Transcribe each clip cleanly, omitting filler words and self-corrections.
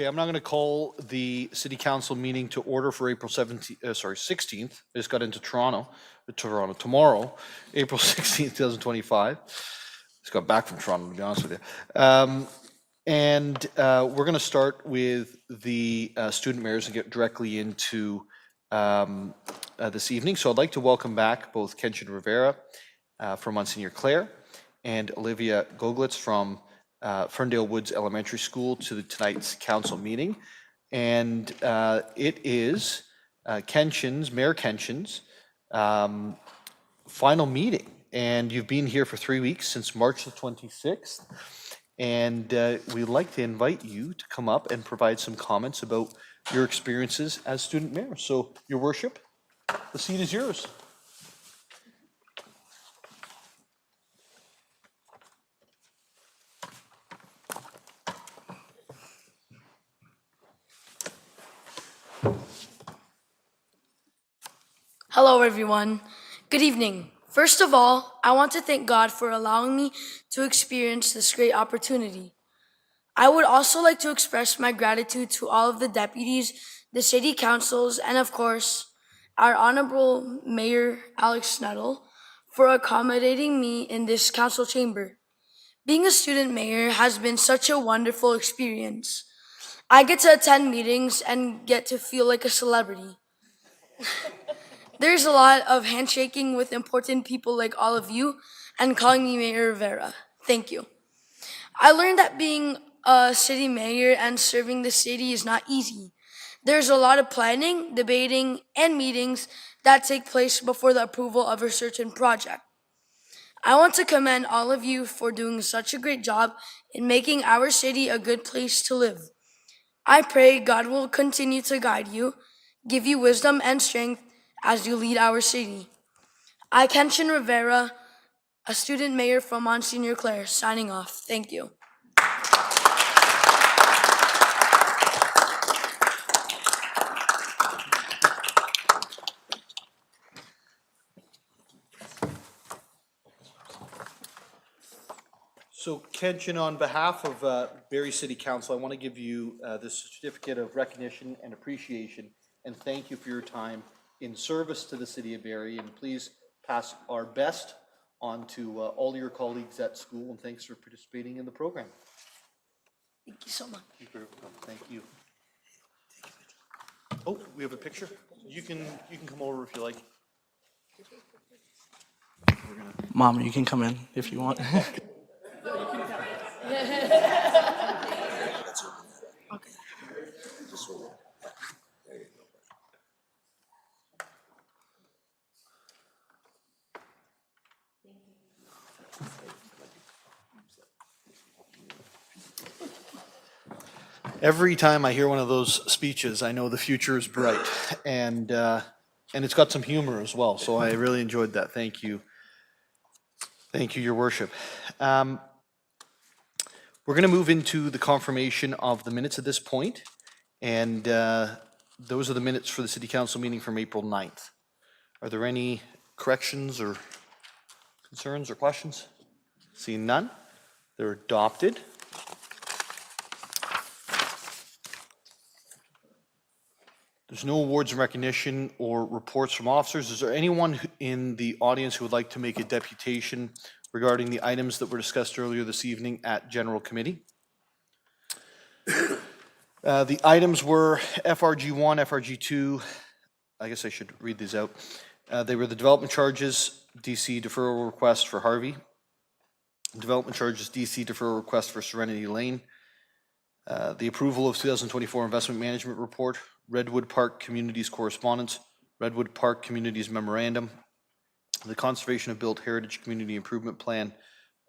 Okay, I'm now going to call the City Council meeting to order for April 16th. I just got into Toronto, tomorrow, April 16th, 2025. Just got back from Toronto, to be honest with you. We're going to start with the student mayors and get directly into this evening. So I'd like to welcome back both Kenshin Rivera from Monsignor Clare and Olivia Goglitz from Ferndale Woods Elementary School to tonight's council meeting. And it is Mayor Kenshin's final meeting. And you've been here for 3 weeks, since March the 26th. And we'd like to invite you to come up and provide some comments about your experiences as student mayor. So, Your Worship, the seat is yours. Hello, everyone. Good evening. First of all, I want to thank God for allowing me to experience this great opportunity. I would also like to express my gratitude to all of the deputies, the city councils, and of course, our Honorable Mayor Alex Snettle for accommodating me in this council chamber. Being a student mayor has been such a wonderful experience. I get to attend meetings and get to feel like a celebrity. There's a lot of handshaking with important people like all of you and calling me Mayor Rivera. Thank you. I learned that being a city mayor and serving the city is not easy. There's a lot of planning, debating, and meetings that take place before the approval of a certain project. I want to commend all of you for doing such a great job in making our city a good place to live. I pray God will continue to guide you, give you wisdom and strength as you lead our city. I, Kenshin Rivera, a student mayor from Monsignor Clare, signing off. Thank you. So, Kenshin, on behalf of Barrie City Council, I want to give you this certificate of recognition and appreciation, and thank you for your time in service to the City of Barrie. And please pass our best on to all your colleagues at school, and thanks for participating in the program. Thank you so much. Thank you. Oh, we have a picture. You can come over if you like. Mom, you can come in if you want. Okay. Every time I hear one of those speeches, I know the future is bright, and it's got some humor as well. So I really enjoyed that. Thank you, Your Worship. We're going to move into the confirmation of the minutes at this point, and those are the minutes for the City Council meeting from April 9th. Are there any corrections or concerns or questions? Seeing none, they're adopted. There's no awards and recognition or reports from officers. Is there anyone in the audience who would like to make a deputation regarding the items that were discussed earlier this evening at General Committee? The items were FRG1, FRG2. I guess I should read these out. They were the development charges, DC deferral request for Harvey. Development charges, DC deferral request for Serenity Lane. The approval of 2024 investment management report, Redwood Park Communities correspondence, Redwood Park Communities memorandum, the conservation of built heritage community improvement plan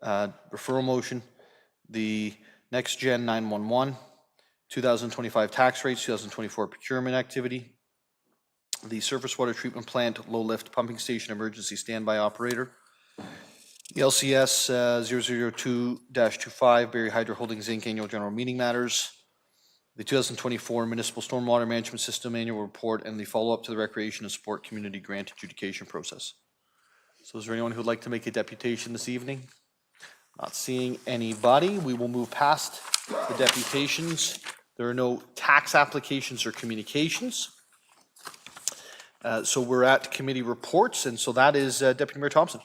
referral motion, the next gen 911, 2025 tax rates, 2024 procurement activity, the surface water treatment plant low lift pumping station emergency standby operator, the LCS 002-25 Barrie Hydro Holdings Inc. Annual General Meeting matters, the 2024 Municipal Stormwater Management System Annual Report, and the follow-up to the Recreation and Sport Community Grant adjudication process. So is there anyone who would like to make a deputation this evening? Not seeing anybody. We will move past the deputations. There are no tax applications or communications. So we're at committee reports, and so that is Deputy Mayor Thompson.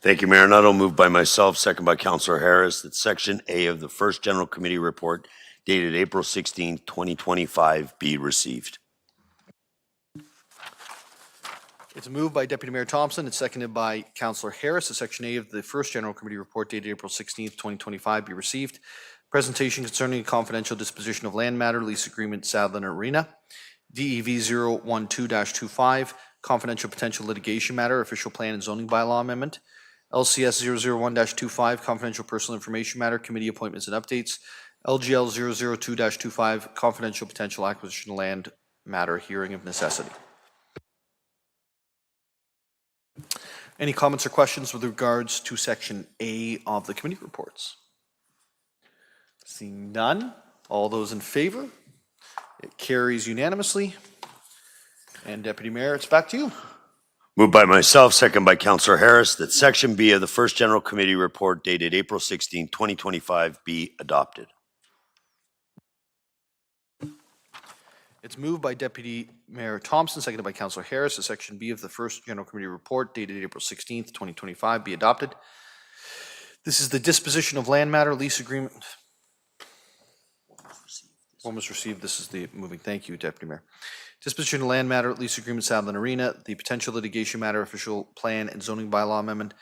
Thank you, Mayor Nuttall. Moved by myself, second by Councillor Harris, that Section A of the first General Committee report dated April 16, 2025 be received. It's moved by Deputy Mayor Thompson and seconded by Councillor Harris that Section A of the first General Committee report dated April 16, 2025 be received. Presentation concerning a confidential disposition of land matter, lease agreement, Sadlin Arena. DEV 012-25, confidential potential litigation matter, official plan and zoning bylaw amendment. LCS 001-25, confidential personal information matter, committee appointments and updates. LGL 002-25, confidential potential acquisition of land matter, hearing of necessity. Any comments or questions with regards to Section A of the committee reports? Seeing none, all those in favor? It carries unanimously. And Deputy Mayor, it's back to you. Moved by myself, second by Councillor Harris, that Section B of the first General Committee report dated April 16, 2025 be adopted. It's moved by Deputy Mayor Thompson, seconded by Councillor Harris, that Section B of the first General Committee report dated April 16th, 2025 be adopted. This is the disposition of land matter, lease agreement. One was received. This is the moving. Thank you, Deputy Mayor. Disposition of land matter, lease agreement, Sadlin Arena, the potential litigation matter, official plan and zoning bylaw amendment,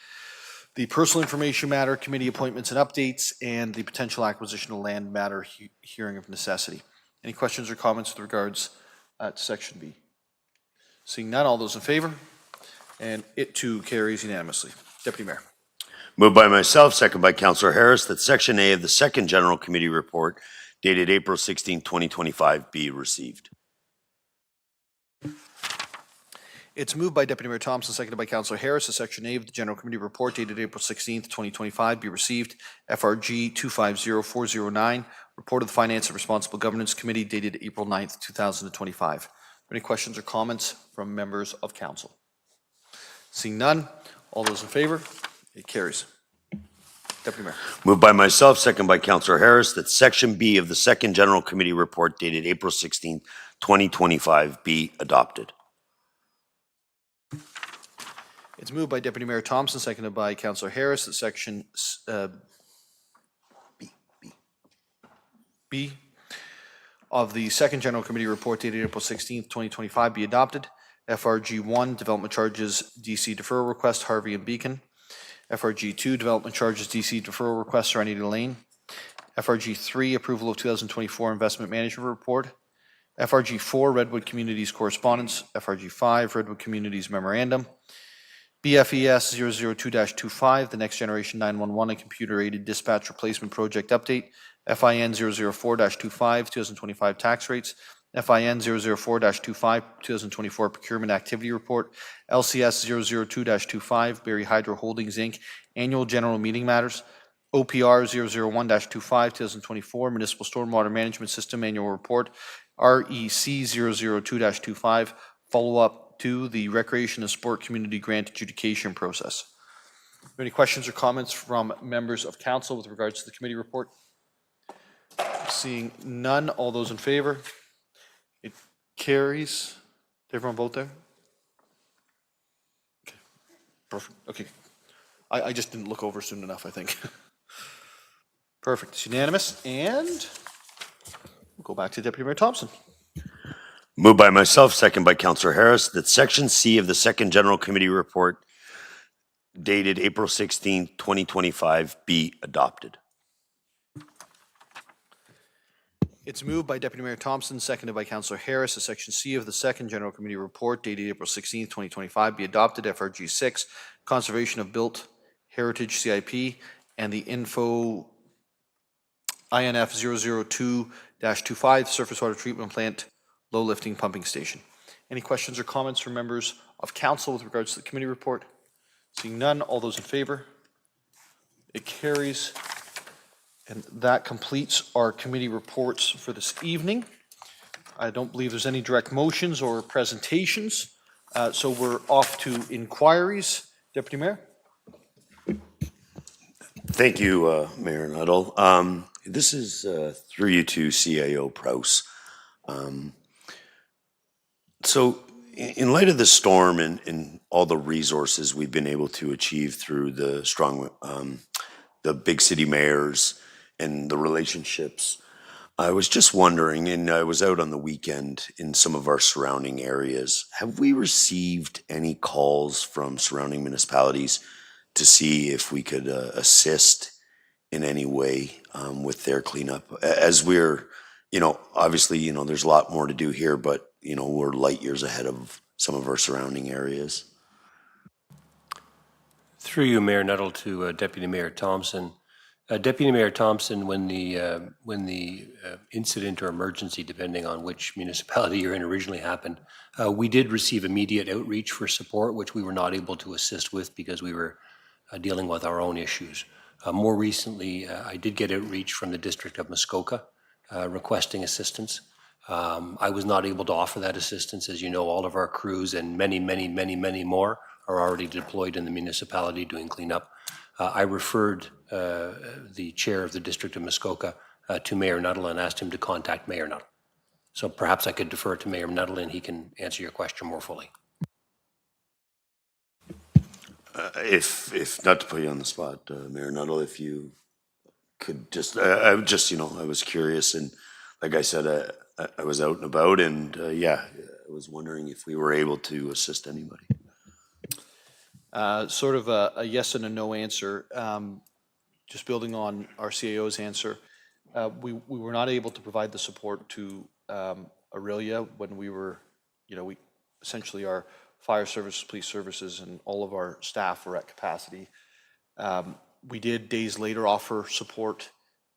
the personal information matter, committee appointments and updates, and the potential acquisition of land matter, hearing of necessity. Any questions or comments with regards to Section B? Seeing none, all those in favor? And it too carries unanimously. Deputy Mayor. Moved by myself, second by Councillor Harris, that Section A of the second General Committee report dated April 16, 2025 be received. It's moved by Deputy Mayor Thompson, seconded by Councillor Harris, that Section A of the General Committee report dated April 16th, 2025 be received. FRG 250409, report of the Finance and Responsible Governance Committee dated April 9th, 2025. Any questions or comments from members of council? Seeing none, all those in favor? It carries. Deputy Mayor. Moved by myself, second by Councillor Harris, that Section B of the second General Committee report dated April 16, 2025 be adopted. It's moved by Deputy Mayor Thompson, seconded by Councillor Harris, that Section B of the second General Committee report dated April 16th, 2025 be adopted. FRG 1, development charges DC deferral request, Harvey and Beacon. FRG 2, development charges DC deferral request, Serenity Lane. FRG 3, approval of 2024 investment management report. FRG 4, Redwood Communities correspondence. FRG 5, Redwood Communities memorandum. BFES 002-25, the Next Generation 911 and Computer Aided Dispatch Replacement Project Update. FIN 004-25, 2025 tax rates. FIN 004-25, 2024 Procurement Activity Report. LCS 002-25, Barrie Hydro Holdings, Inc., Annual General Meeting Matters. OPR 001-25, 2024 Municipal Stormwater Management System Annual Report. REC 002-25, follow-up to the Recreation and Sport Community Grant adjudication process. Any questions or comments from members of council with regards to the committee report? Seeing none, all those in favor? It carries. Did everyone vote there? Okay, perfect. Okay. I just didn't look over soon enough, I think. Perfect. It's unanimous, and we'll go back to Deputy Mayor Thompson. Moved by myself, second by Councillor Harris, that Section C of the second General Committee report dated April 16, 2025 be adopted. It's moved by Deputy Mayor Thompson, seconded by Councillor Harris, that Section C of the second General Committee report dated April 16, 2025 be adopted. FRG 6, Conservation of Built Heritage CIP, and the info INF 002-25 Surface Water Treatment Plant Low Lifting Pumping Station. Any questions or comments from members of council with regards to the committee report? Seeing none, all those in favor? It carries. And that completes our committee reports for this evening. I don't believe there's any direct motions or presentations. So we're off to inquiries. Deputy Mayor? Thank you, Mayor Nuttall. This is through you to CAO Prouse. So in light of the storm and all the resources we've been able to achieve through the strong, the big city mayors and the relationships, I was just wondering, and I was out on the weekend in some of our surrounding areas, have we received any calls from surrounding municipalities to see if we could assist in any way with their cleanup? As we're, obviously, there's a lot more to do here, but, we're light years ahead of some of our surrounding areas. Through you, Mayor Nuttall, to Deputy Mayor Thompson. Deputy Mayor Thompson, when the incident or emergency, depending on which municipality you're in, originally happened, we did receive immediate outreach for support, which we were not able to assist with because we were dealing with our own issues. More recently, I did get outreach from the District of Muskoka requesting assistance. I was not able to offer that assistance. As you know, all of our crews and many more are already deployed in the municipality doing cleanup. I referred the chair of the District of Muskoka to Mayor Nuttall and asked him to contact Mayor Nuttall. So perhaps I could defer to Mayor Nuttall and he can answer your question more fully. If not to put you on the spot, Mayor Nuttall, if you could just, I was curious, and like I said, I was out and about, and I was wondering if we were able to assist anybody. Sort of a yes and a no answer. Just building on our CAO's answer, we were not able to provide the support to Aurelia when we were, we essentially our fire services, police services, and all of our staff were at capacity. We did days later offer support,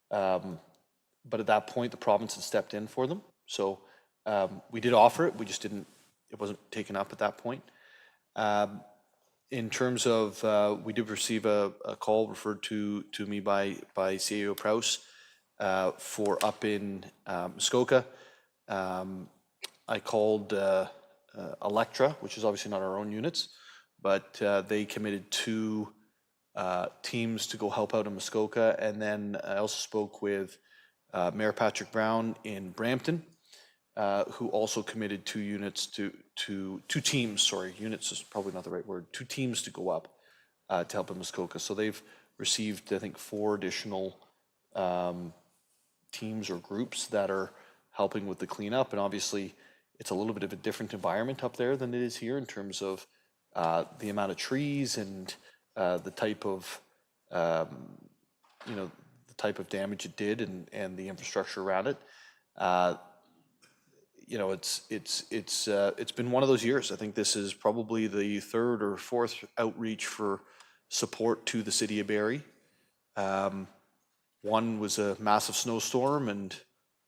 but at that point the province had stepped in for them. So we did offer it, we just didn't, it wasn't taken up at that point. In terms of, we did receive a call referred to me by CAO Prouse for up in Muskoka. I called Electra, which is obviously not our own units, but they committed 2 teams to go help out in Muskoka. And then I also spoke with Mayor Patrick Brown in Brampton, who also committed 2 units to 2 teams, sorry, units is probably not the right word, 2 teams to go up to help in Muskoka. So they've received, I think, 4 additional teams or groups that are helping with the cleanup. And obviously, it's a little bit of a different environment up there than it is here in terms of the amount of trees and the type of, the type of damage it did and the infrastructure around it. It's been one of those years. I think this is probably the 3rd or 4th outreach for support to the City of Barrie. One was a massive snowstorm, and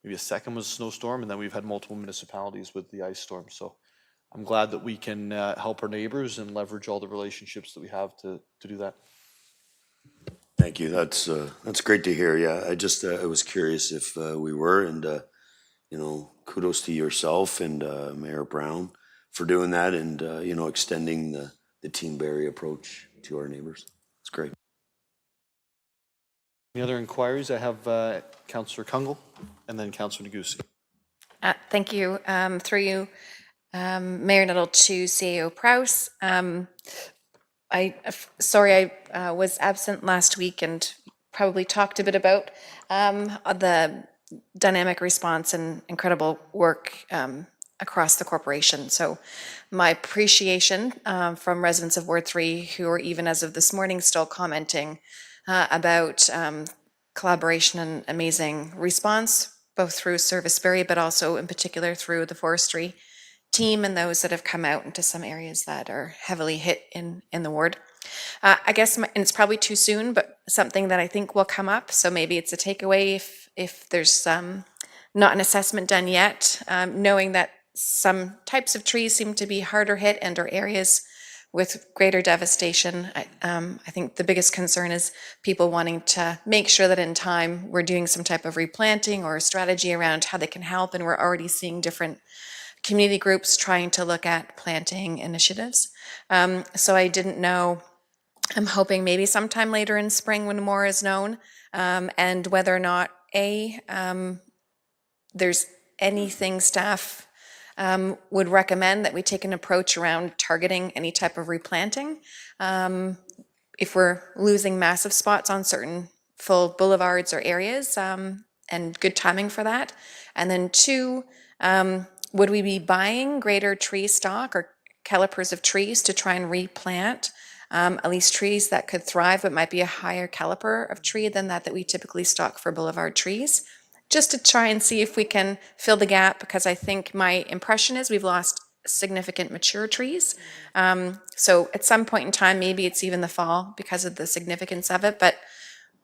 maybe a second was a snowstorm, and then we've had multiple municipalities with the ice storm. So I'm glad that we can help our neighbors and leverage all the relationships that we have to do that. Thank you. That's great to hear. Yeah, I was curious if we were, and kudos to yourself and Mayor Brown for doing that, and extending the Team Barrie approach to our neighbors. It's great. Any other inquiries? I have Councillor Kungle and then Councillor Negussi. Thank you. Through you, Mayor Nuttall, to CAO Prouse. Sorry, I was absent last week and probably talked a bit about the dynamic response and incredible work across the corporation. So my appreciation from residents of Ward 3 who are even as of this morning still commenting about collaboration and amazing response, both through Service Barrie, but also in particular through the forestry team and those that have come out into some areas that are heavily hit in the ward. I guess, and it's probably too soon, but something that I think will come up, so maybe it's a takeaway if there's not an assessment done yet, knowing that some types of trees seem to be harder hit and or areas with greater devastation. I think the biggest concern is people wanting to make sure that in time we're doing some type of replanting or strategy around how they can help, and we're already seeing different community groups trying to look at planting initiatives. So I didn't know, I'm hoping maybe sometime later in spring when more is known, and whether or not there's anything staff would recommend that we take an approach around targeting any type of replanting. If we're losing massive spots on certain full boulevards or areas, and good timing for that. And then 2, would we be buying greater tree stock or calipers of trees to try and replant at least trees that could thrive but might be a higher caliper of tree than that we typically stock for boulevard trees, just to try and see if we can fill the gap, because I think my impression is we've lost significant mature trees. So at some point in time, maybe it's even the fall because of the significance of it, but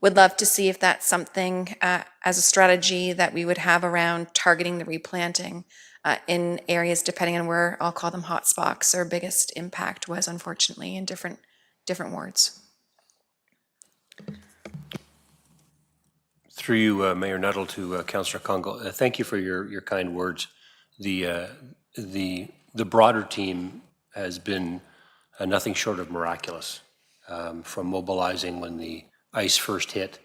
would love to see if that's something as a strategy that we would have around targeting the replanting in areas depending on where, I'll call them hot spots, or biggest impact was, unfortunately, in different wards. Through you, Mayor Nuttall, to Councillor Congo. Thank you for your kind words. The broader team has been nothing short of miraculous, from mobilizing when the ice first hit,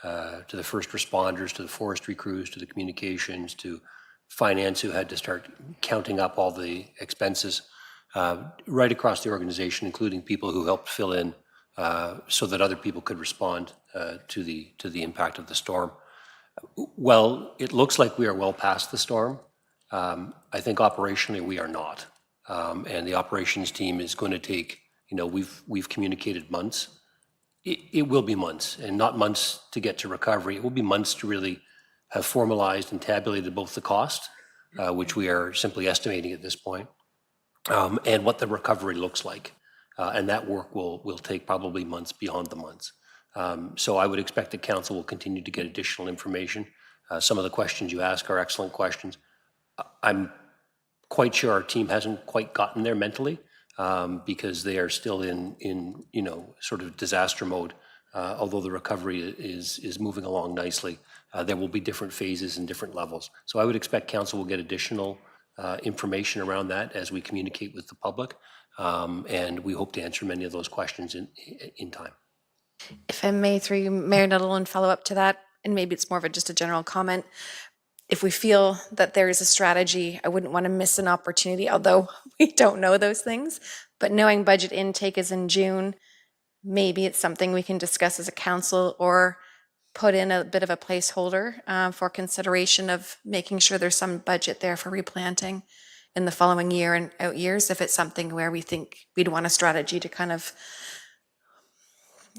to the first responders, to the forestry crews, to the communications, to finance, who had to start counting up all the expenses, right across the organization, including people who helped fill in so that other people could respond to the impact of the storm. Well, it looks like we are well past the storm. I think operationally we are not, and the operations team is going to take. We've communicated months. It will be months, and not months to get to recovery. It will be months to really have formalized and tabulated both the cost, which we are simply estimating at this point, and what the recovery looks like. And that work will take probably months beyond the months. So I would expect that council will continue to get additional information. Some of the questions you ask are excellent questions. I'm quite sure our team hasn't quite gotten there mentally, because they are still in sort of disaster mode. Although the recovery is moving along nicely, there will be different phases and different levels. So I would expect council will get additional information around that as we communicate with the public, and we hope to answer many of those questions in time. If I may, through you, Mayor Nuttall, and follow up to that, and maybe it's more of just a general comment. If we feel that there is a strategy, I wouldn't want to miss an opportunity, although we don't know those things, but knowing budget intake is in June, maybe it's something we can discuss as a council, or put in a bit of a placeholder for consideration of making sure there's some budget there for replanting in the following year and out years, if it's something where we think we'd want a strategy to kind of,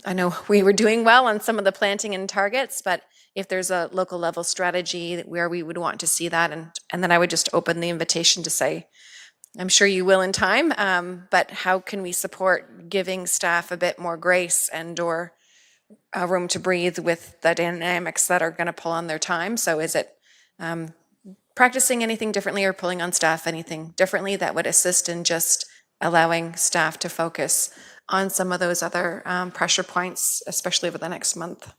I know we were doing well on some of the planting and targets, but if there's a local level strategy where we would want to see that, and then I would just open the invitation to say, I'm sure you will in time, but how can we support giving staff a bit more grace and or room to breathe with the dynamics that are going to pull on their time? So is it practicing anything differently, or pulling on staff anything differently that would assist in just allowing staff to focus on some of those other pressure points, especially over the next month?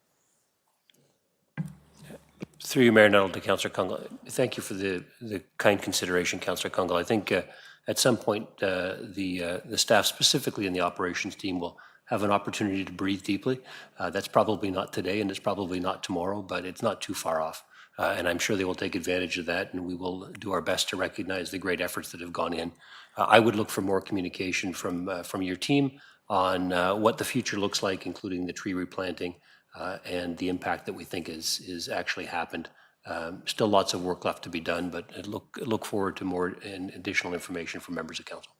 Through you, Mayor Nuttall, to Councillor Kungle. Thank you for the kind consideration, Councillor Kungle. I think at some point the staff, specifically in the operations team, will have an opportunity to breathe deeply. That's probably not today, and it's probably not tomorrow, but it's not too far off. And I'm sure they will take advantage of that, and we will do our best to recognize the great efforts that have gone in. I would look for more communication from your team on what the future looks like, including the tree replanting, and the impact that we think is actually happened. Still lots of work left to be done, but I look forward to more and additional information from members of council.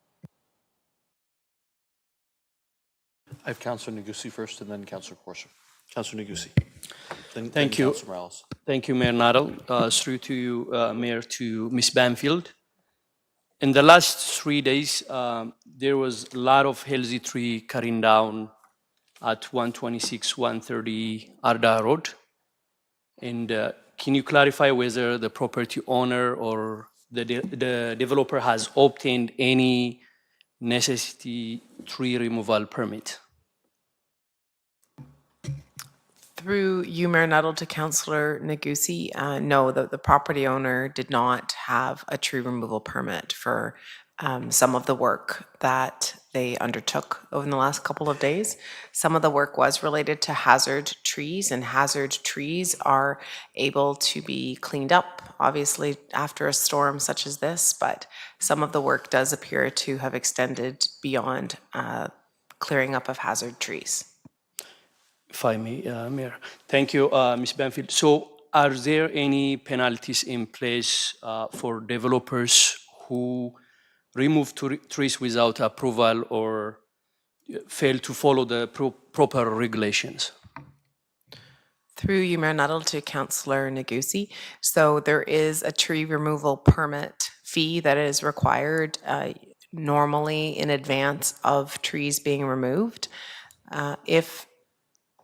I have Councillor Negussi first, and then Councillor Corser. Councillor Negussi. Thank you. Councillor Morales. Thank you, Mayor Nuttall. Through to you, Mayor, to Ms. Banfield. In the last 3 days, there was a lot of healthy tree cutting down at 126, 130 Arda Road. And can you clarify whether the property owner or the developer has obtained any necessity tree removal permit? Through you, Mayor Nuttall, to Councillor Negussi, no, the property owner did not have a tree removal permit for some of the work that they undertook over the last couple of days. Some of the work was related to hazard trees, and hazard trees are able to be cleaned up, obviously, after a storm such as this, but some of the work does appear to have extended beyond clearing up of hazard trees. If I may, Mayor. Thank you, Ms. Banfield. So are there any penalties in place for developers who remove trees without approval or fail to follow the proper regulations? Through you, Mayor Nuttall, to Councillor Negussi. So there is a tree removal permit fee that is required normally in advance of trees being removed. If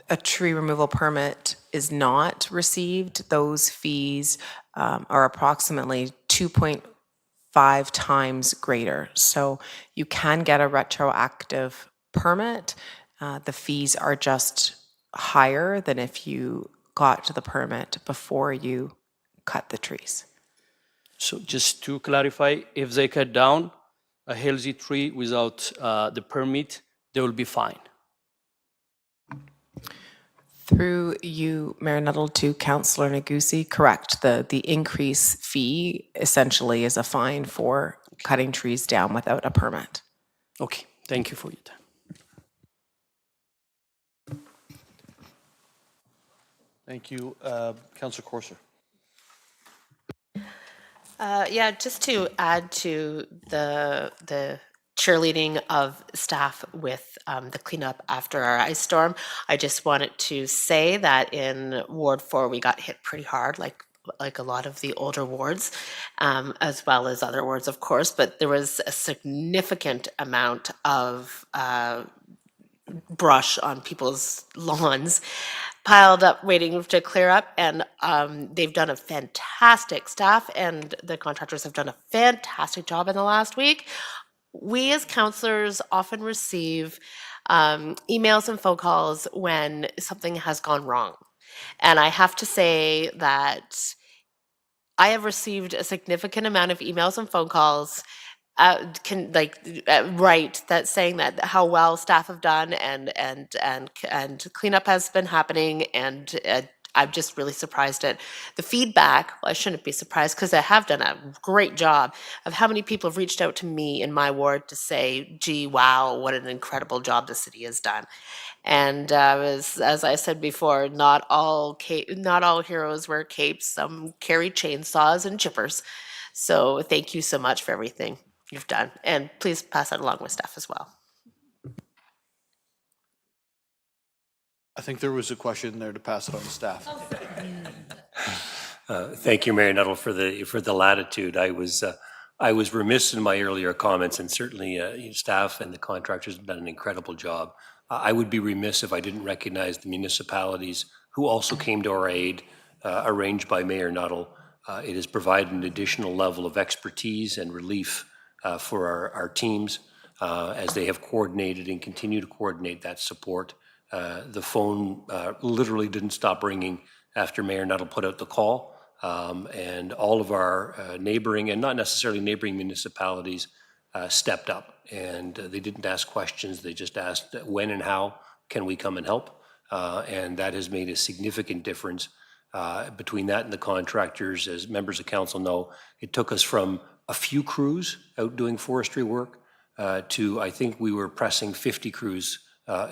a tree removal permit is not received, those fees are approximately 2.5 times greater. So you can get a retroactive permit. The fees are just higher than if you got the permit before you cut the trees. So just to clarify, if they cut down a healthy tree without the permit, they will be fined. Through you, Mayor Nuttall, to Councillor Negussi, correct. The increase fee essentially is a fine for cutting trees down without a permit. Okay, thank you for your time. Thank you. Councillor Corser. Yeah, just to add to the cheerleading of staff with the cleanup after our ice storm, I just wanted to say that in Ward 4 we got hit pretty hard, like a lot of the older wards, as well as other wards, of course. But there was a significant amount of brush on people's lawns piled up waiting to clear up, and they've done a fantastic staff and the contractors have done a fantastic job in the last week. We as councillors often receive emails and phone calls when something has gone wrong, and I have to say that I have received a significant amount of emails and phone calls right, that saying that how well staff have done and cleanup has been happening, and I'm just really surprised at the feedback. Well, I shouldn't be surprised because I have done a great job of how many people have reached out to me in my ward to say, gee, wow, what an incredible job the city has done. And as I said before, not all heroes wear capes. Some carry chainsaws and chippers. So thank you so much for everything you've done, and please pass that along with staff as well. I think there was a question there to pass it on to staff. Thank you, Mayor Nuttall, for the latitude. I was remiss in my earlier comments, and certainly staff and the contractors have done an incredible job. I would be remiss if I didn't recognize the municipalities who also came to our aid, arranged by Mayor Nuttall. It has provided an additional level of expertise and relief for our teams as they have coordinated and continue to coordinate that support. The phone literally didn't stop ringing after Mayor Nuttall put out the call, and all of our neighboring and not necessarily neighboring municipalities stepped up, and they didn't ask questions. They just asked when and how can we come and help, and that has made a significant difference. Between that and the contractors, as members of council know, it took us from a few crews out doing forestry work to, I think we were pressing 50 crews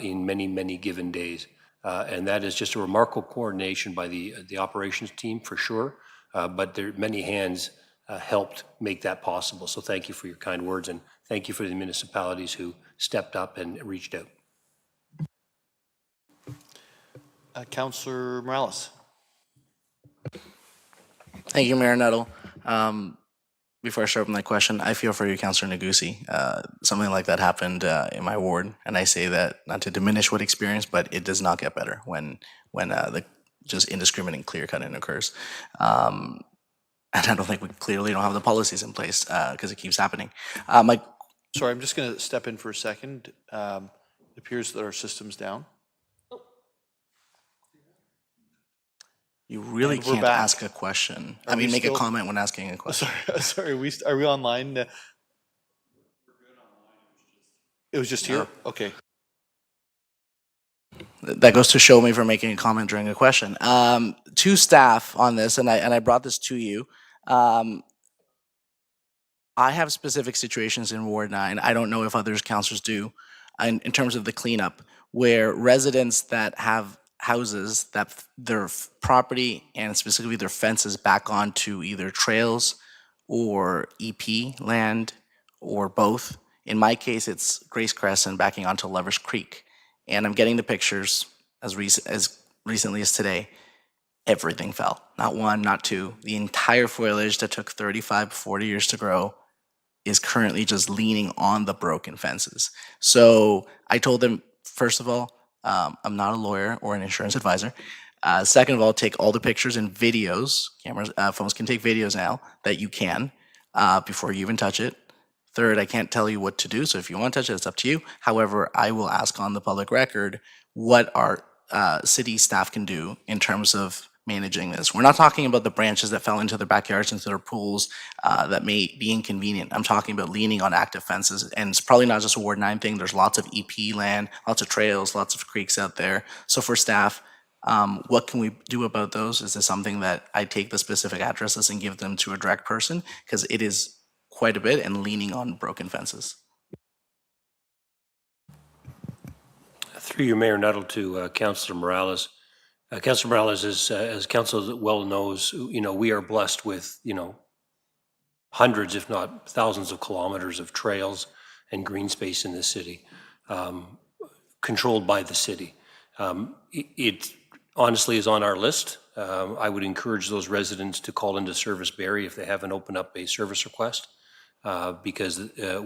in many given days. And that is just a remarkable coordination by the operations team for sure, but there many hands helped make that possible. So thank you for your kind words, and thank you for the municipalities who stepped up and reached out. Councillor Morales. Thank you, Mayor Nuttall. Before I start with my question, I feel for you, Councillor Negussi. Something like that happened in my ward, and I say that not to diminish what experience, but it does not get better when the just indiscriminate clear cutting occurs. And I don't think we clearly don't have the policies in place because it keeps happening. Sorry, I'm just going to step in for a second. It appears that our system's down. You really And we're can't back. ask a question. Are we make still- a comment when asking a question. Sorry, are we online? It was just here? Okay. That goes to show me for making a comment during a question. To staff on this, and I brought this to you. I have specific situations in Ward 9. I don't know if others councilors do, in terms of the cleanup, where residents that have houses that their property and specifically their fences back onto either trails or EP land or both. In my case, it's Grace Crescent backing onto Lovers Creek. And I'm getting the pictures as recently as today. Everything fell. Not one, not two. The entire foliage that took 35, 40 years to grow is currently just leaning on the broken fences. So I told them, first of all, I'm not a lawyer or an insurance advisor. Second of all, take all the pictures and videos. Cameras, phones can take videos now that you can before you even touch it. Third, I can't tell you what to do. So if you want to touch it, it's up to you. However, I will ask on the public record what our city staff can do in terms of managing this. We're not talking about the branches that fell into their backyards, into their pools that may be inconvenient. I'm talking about leaning on active fences. And it's probably not just a Ward 9 thing. There's lots of EP land, lots of trails, lots of creeks out there. So for staff, what can we do about those? Is this something that I take the specific addresses and give them to a direct person? Because it is quite a bit and leaning on broken fences. Through you, Mayor Nuttall, to Councillor Morales. Councillor Morales, as council well knows, we are blessed with, hundreds, if not thousands of kilometers of trails and green space in this city, controlled by the city. It honestly is on our list. I would encourage those residents to call into Service Barrie if they haven't opened up a service request, because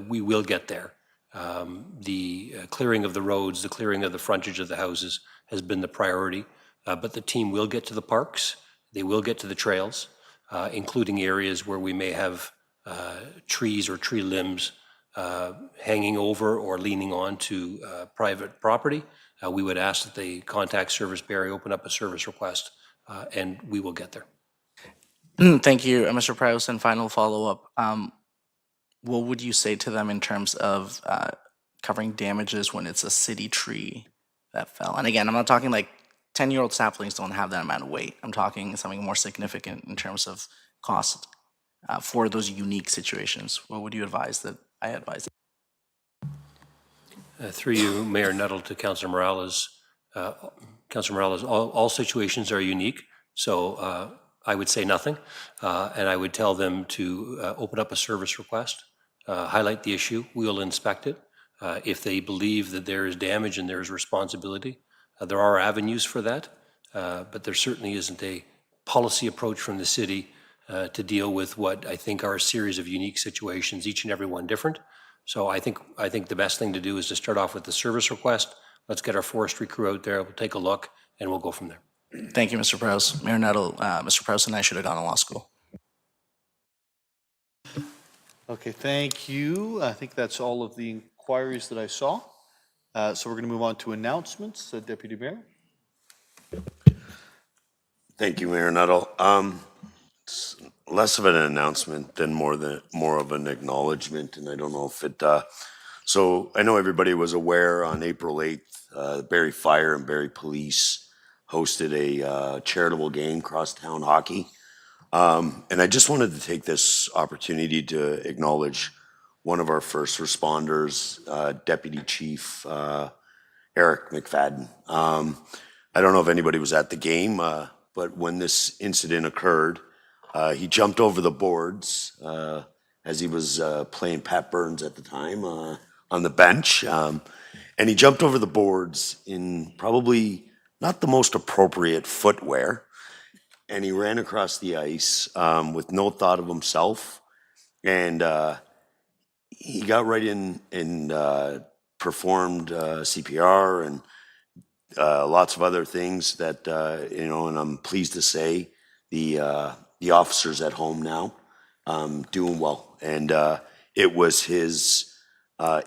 we will get there. The clearing of the roads, the clearing of the frontage of the houses has been the priority, but the team will get to the parks. They will get to the trails, including areas where we may have trees or tree limbs hanging over or leaning on to private property. We would ask that they contact Service Barrie, open up a service request, and we will get there. Thank you, Mr. Prowse. And final follow-up. What would you say to them in terms of covering damages when it's a city tree that fell? And again, I'm not talking like 10-year-old saplings don't have that amount of weight. I'm talking something more significant in terms of cost for those unique situations. What would you advise that I advise? Through you, Mayor Nuttall, to Councillor Morales. Councillor Morales, all situations are unique, so I would say nothing, and I would tell them to open up a service request, highlight the issue, we will inspect it. If they believe that there is damage and there is responsibility, there are avenues for that, but there certainly isn't a policy approach from the city to deal with what I think are a series of unique situations, each and every one different. So I think the best thing to do is to start off with the service request. Let's get our forestry crew out there, we'll take a look, and we'll go from there. Thank you, Mr. Prowse. Mayor Nuttall, Mr. Prowse and I should have gone to law school. Okay, thank you. I think that's all of the inquiries that I saw. So we're going to move on to announcements. Deputy Mayor. Thank you, Mayor Nuttall. It's less of an announcement than more of an acknowledgement, and I don't know if it. So I know everybody was aware on April 8th, Barrie Fire and Barrie Police hosted a charitable game, crosstown hockey, and I just wanted to take this opportunity to acknowledge one of our first responders, Deputy Chief Eric McFadden. I don't know if anybody was at the game, but when this incident occurred, he jumped over the boards as he was playing Pat Burns at the time on the bench. And he jumped over the boards in probably not the most appropriate footwear. And he ran across the ice with no thought of himself. And he got right in and performed CPR and lots of other things that, and I'm pleased to say the officers at home now doing well. And it was his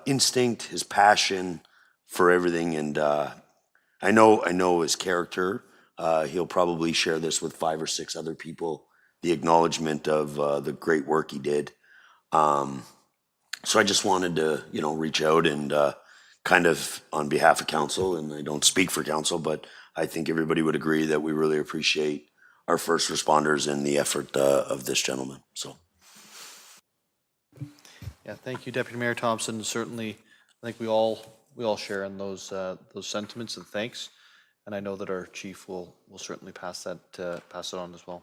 instinct, his passion for everything. And I know his character. He'll probably share this with 5 or 6 other people, the acknowledgement of the great work he did. So I just wanted to, reach out and kind of on behalf of council, and I don't speak for council, but I think everybody would agree that we really appreciate our first responders and the effort of this gentleman, so. Yeah, thank you, Deputy Mayor Thompson. Certainly, I think we all share in those sentiments and thanks. And I know that our chief will certainly pass it on as well.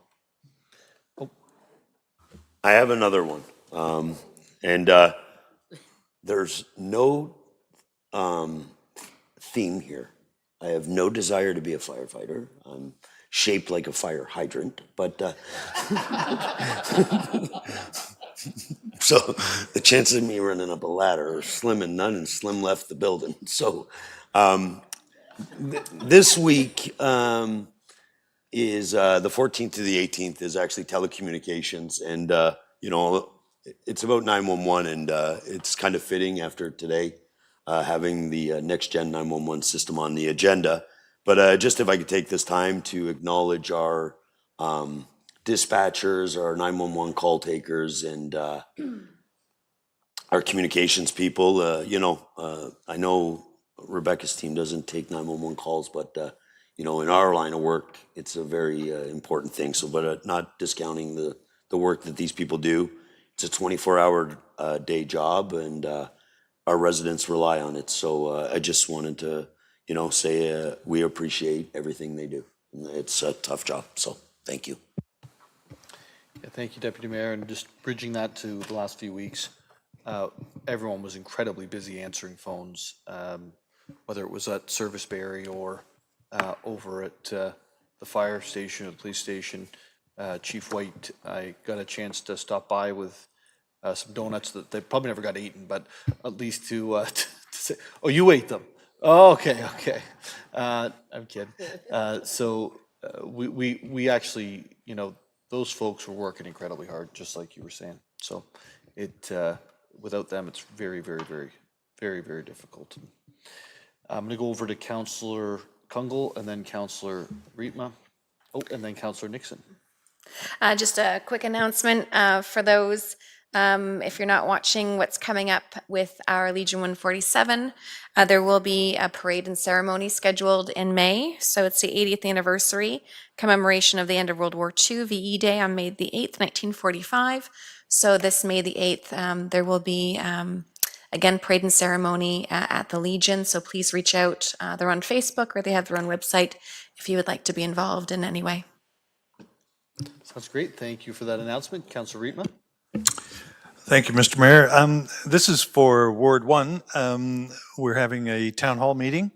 Oh, I have another one. And there's no theme here. I have no desire to be a firefighter. I'm shaped like a fire hydrant, but so the chances of me running up a ladder are slim and none, and Slim left the building. So this week is the 14th to the 18th is actually telecommunications, and you know, it's about 911, and it's kind of fitting after today having the next gen 911 system on the agenda. But just if I could take this time to acknowledge our dispatchers, our 911 call takers, and our communications people. You know, I know Rebecca's team doesn't take 911 calls, but you know, in our line of work, it's a very important thing. So, but not discounting the work that these people do. It's a 24-hour day job, and our residents rely on it. So I just wanted to, you know, say we appreciate everything they do. It's a tough job, so thank you. yeah, thank you, Deputy Mayor. And just bridging that to the last few weeks, everyone was incredibly busy answering phones, whether it was at Service Barrie or over at the fire station or the police station. Chief White, I got a chance to stop by with some donuts that they probably never got eaten, but at least to say, oh, you ate them. Oh, okay. I'm kidding. So we actually, you know, those folks were working incredibly hard, just like you were saying. So it without them, it's very difficult. I'm going to go over to Councillor Kungle and then Councillor Rietma. Oh, and then Councillor Nixon. Just a quick announcement for those, if you're not watching what's coming up with our Legion 147, there will be a parade and ceremony scheduled in May. So it's the 80th anniversary commemoration of the end of World War II, VE Day on May the 8th, 1945. So this May the 8th, there will be, again, parade and ceremony at the Legion. So please reach out. They're on Facebook or they have their own website if you would like to be involved in any way. Sounds great. Thank you for that announcement. Councillor Rietma. Thank you, Mr. Mayor. This is for Ward 1. We're having a town hall meeting,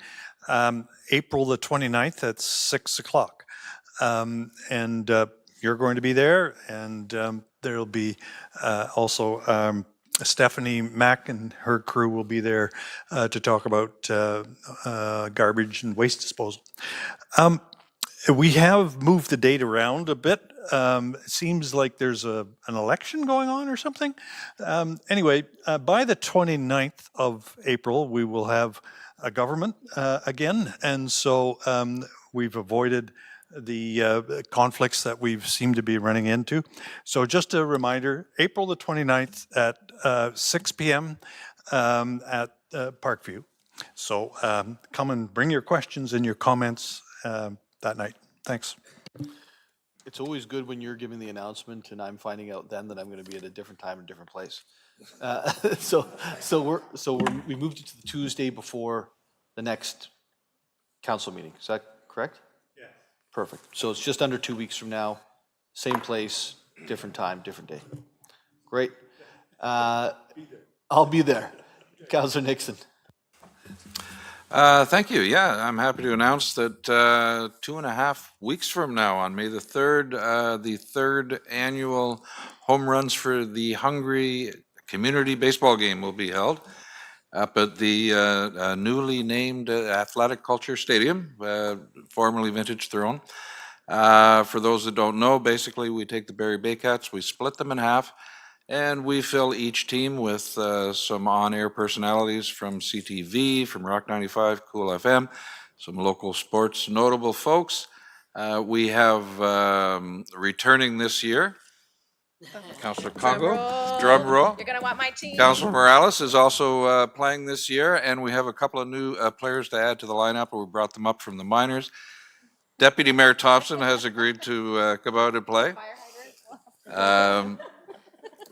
April the 29th at 6 o'clock. And you're going to be there, and there'll be also Stephanie Mack and her crew will be there to talk about garbage and waste disposal. We have moved the date around a bit. It seems like there's an election going on or something. Anyway, by the 29th of April, we will have a government again. And so we've avoided the conflicts that we've seemed to be running into. So just a reminder, April the 29th at 6 p.m. At Parkview. So come and bring your questions and your comments that night. Thanks. It's always good when you're giving the announcement and I'm finding out then that I'm going to be at a different time and different place. We moved it to the Tuesday before the next council meeting. Is that correct? Yeah. Perfect. So it's just under 2 weeks from now, same place, different time, different day. Great. I'll be there. Councillor Nixon. Thank you. Yeah, I'm happy to announce that 2.5 weeks from now, on May the 3rd, the third annual Home Runs for the Hungry community baseball game will be held up at the newly named Athletic Culture Stadium, formerly Vintage Throne. For those that don't know, basically we take the Barrie Baycats, we split them in half, and we fill each team with some on-air personalities from CTV, from Rock 95, Cool FM, some local sports notable folks. We have returning this year Councillor Congo. Drum roll. You're gonna want my team. Councillor Morales is also playing this year, and we have a couple of new players to add to the lineup. We brought them up from the minors. Deputy Mayor Thompson has agreed to come out and play.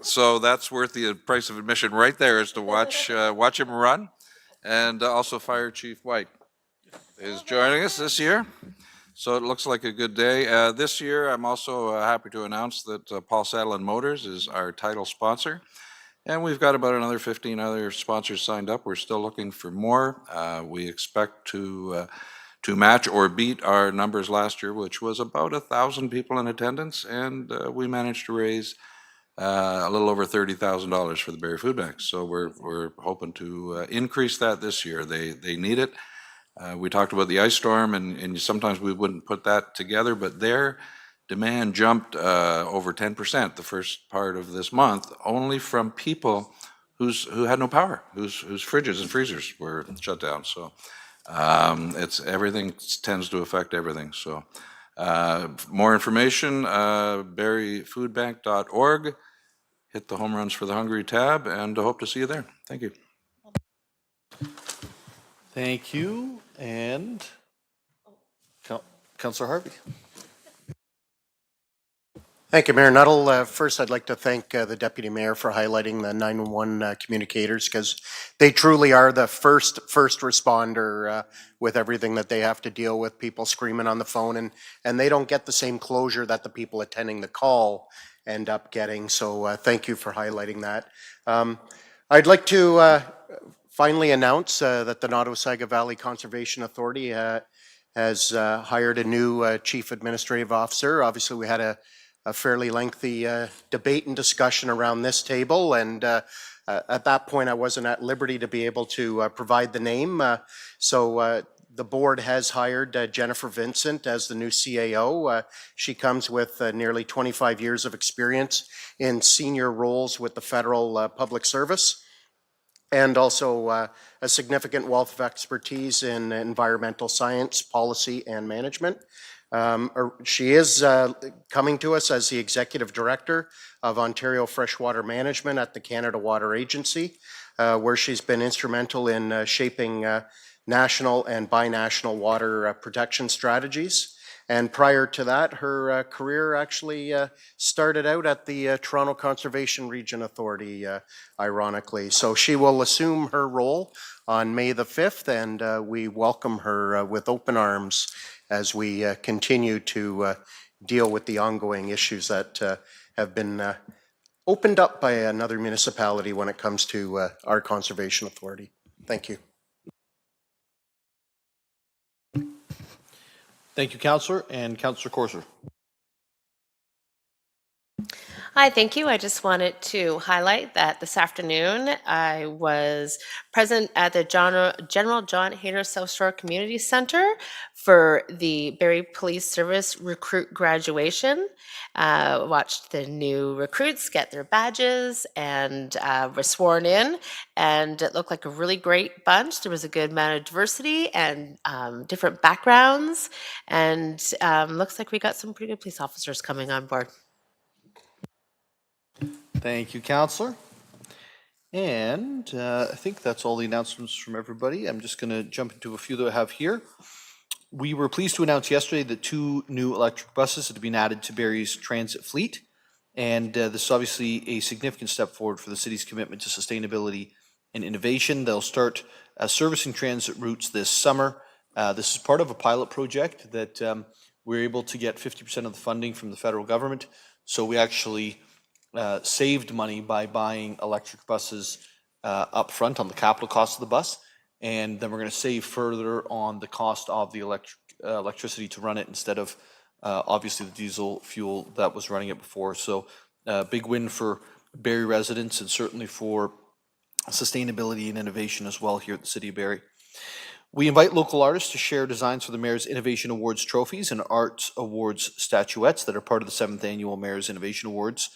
So that's worth the price of admission right there, is to watch him run. And also Fire Chief White is joining us this year. So it looks like a good day. This year, I'm also happy to announce that Paul Saddle Motors is our title sponsor. And we've got about another 15 other sponsors signed up. We're still looking for more. We expect to match or beat our numbers last year, which was about 1,000 people in attendance. And we managed to raise a little over $30,000 for the Barrie Food Bank. So we're hoping to increase that this year. They need it. We talked about the ice storm, and sometimes we wouldn't put that together, but their demand jumped over 10% the first part of this month, only from people who had no power, whose fridges and freezers were shut down. So it's everything tends to affect everything. So more information, barriefoodbank.org. Hit the Home Runs for the Hungry tab, and hope to see you there. Thank you. Thank you. And Councillor Harvey. Thank you, Mayor Nuttall. First, I'd like to thank the Deputy Mayor for highlighting the 911 communicators, because they truly are the first responder with everything that they have to deal with, people screaming on the phone, and they don't get the same closure that the people attending the call end up getting. So thank you for highlighting that. I'd like to finally announce that the Nottawasaga Valley Conservation Authority has hired a new Chief Administrative Officer. Obviously, we had a fairly lengthy debate and discussion around this table, and at that point I wasn't at liberty to be able to provide the name. So the board has hired Jennifer Vincent as the new CAO. She comes with nearly 25 years of experience in senior roles with the federal public service, and also a significant wealth of expertise in environmental science, policy, and management. She is coming to us as the Executive Director of Ontario Freshwater Management at the Canada Water Agency, where she's been instrumental in shaping national and binational water protection strategies. And prior to that, her career actually started out at the Toronto Conservation Region Authority, ironically. So she will assume her role on May the 5th, and we welcome her with open arms as we continue to deal with the ongoing issues that have been opened up by another municipality when it comes to our Conservation Authority. Thank you. Thank you, Councillor. And Councillor Corser. Hi, thank you. I just wanted to highlight that this afternoon I was present at the General John Hayter South Shore Community Center for the Barrie Police Service recruit graduation. Watched the new recruits get their badges and were sworn in, and it looked like a really great bunch. There was a good amount of diversity and different backgrounds, and looks like we got some pretty good police officers coming on board. Thank you, Councillor. And I think that's all the announcements from everybody. I'm just going to jump into a few that I have here. We were pleased to announce yesterday that 2 new electric buses had been added to Barrie's transit fleet. And this is obviously a significant step forward for the city's commitment to sustainability and innovation. They'll start servicing transit routes this summer. This is part of a pilot project that we're able to get 50% of the funding from the federal government. So we actually saved money by buying electric buses up front on the capital cost of the bus, and then we're going to save further on the cost of the electricity to run it instead of obviously the diesel fuel that was running it before. So big win for Barrie residents and certainly for sustainability and innovation as well here at the City of Barrie. We invite local artists to share designs for the Mayor's Innovation Awards trophies and Arts Awards statuettes that are part of the 7th Annual Mayor's Innovation Awards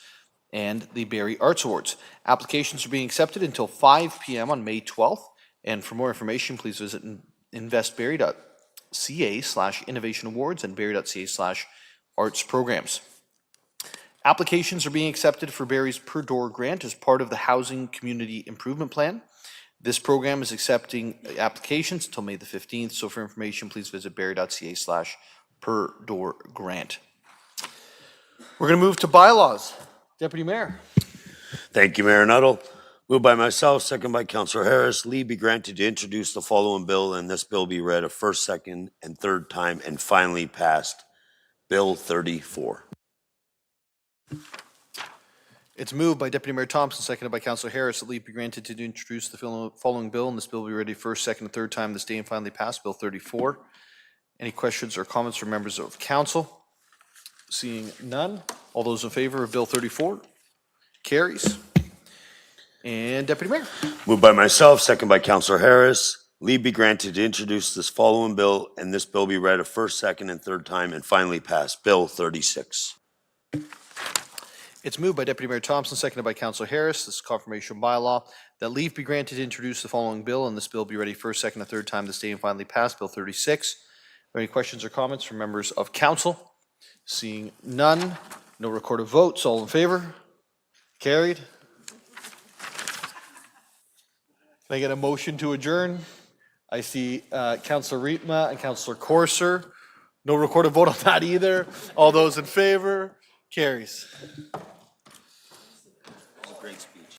and the Barrie Arts Awards. Applications are being accepted until 5 p.m. on May 12th. And for more information, please visit investbarrie.ca/innovation awards and barrie.ca/arts programs. Applications are being accepted for Barrie's Per Door Grant as part of the Housing Community Improvement Plan. This program is accepting applications until May the 15th, so for information, please visit barrie.ca/per door grant. We're going to move to bylaws. Deputy Mayor. Thank you, Mayor Nuttall. Moved by myself, second by Councillor Harris. Leave be granted to introduce the following bill, and this bill be read a first, second, and third time and finally passed. Bill 34. It's moved by Deputy Mayor Thompson, seconded by Councillor Harris, that leave be granted to introduce the following bill, and this bill be read a first, second, and third time this day and finally passed. Bill 34. Any questions or comments from members of council? Seeing none. All those in favor of Bill 34? Carries. And Deputy Mayor. Moved by myself, second by Councillor Harris. Leave be granted to introduce this following bill, and this bill be read a first, second, and third time and finally passed. Bill 36. It's moved by Deputy Mayor Thompson, seconded by Councillor Harris. This is confirmation bylaw that leave be granted to introduce the following bill, and this bill be ready first, second, and third time this day and finally passed. Bill 36. Are there any questions or comments from members of council? Seeing none. No recorded votes. All in favor? Carried. Can I get a motion to adjourn? I see Councillor Rietma and Councillor Corser. No recorded vote on that either. All those in favor? Carries. Great speech.